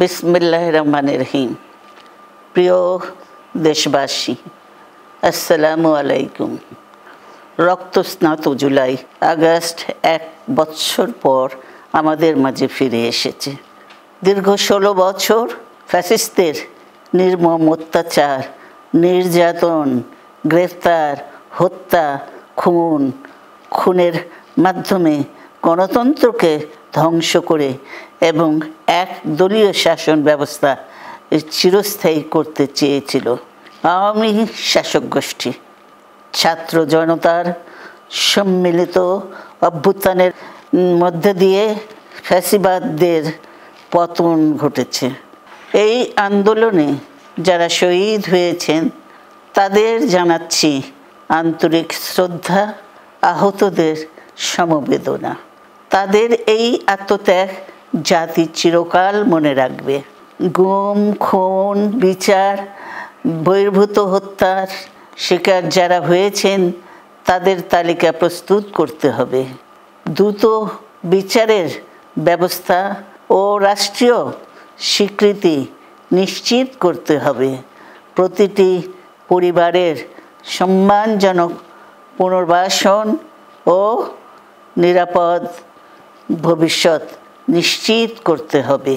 বিসমিল্লাহির রহমানির রহিম। প্রিয় দেশবাসী, আসসালামু আলাইকুম। রক্তস্নাত জুলাই আগস্ট 1 বছর পর আমাদের মাঝে ফিরে এসেছে। দীর্ঘ 16 বছর ফ্যাসিস্টদের নির্মম অত্যাচার, নির্যাতন, গ্রেফতার, হত্যা, খুনের মাধ্যমে গণতন্ত্রকে ধ্বংস করে এবং এক দলীয় শাসন ব্যবস্থা চিরস্থায়ী করতে চেয়েছিল আওয়ামী শাসক গোষ্ঠী। ছাত্র জনতার সম্মিলিত অভ্যুত্থানের মধ্যে দিয়ে ফ্যাসিবাদদের পতন ঘটেছে। এই আন্দোলনে যারা শহীদ হয়েছেন তাদের জানাচ্ছি আন্তরিক শ্রদ্ধা, আহতদের সমবেদনা। তাদের এই আত্মত্যাগ জাতি চিরকাল মনে রাখবে। গুম, খুন, বিচার বহির্ভূত হত্যার শিকার যারা হয়েছেন তাদের তালিকা প্রস্তুত করতে হবে। দ্রুত বিচারের ব্যবস্থা ও রাষ্ট্রীয় স্বীকৃতি নিশ্চিত করতে হবে। প্রতিটি পরিবারের সম্মানজনক পুনর্বাসন ও নিরাপদ ভবিষ্যৎ নিশ্চিত করতে হবে।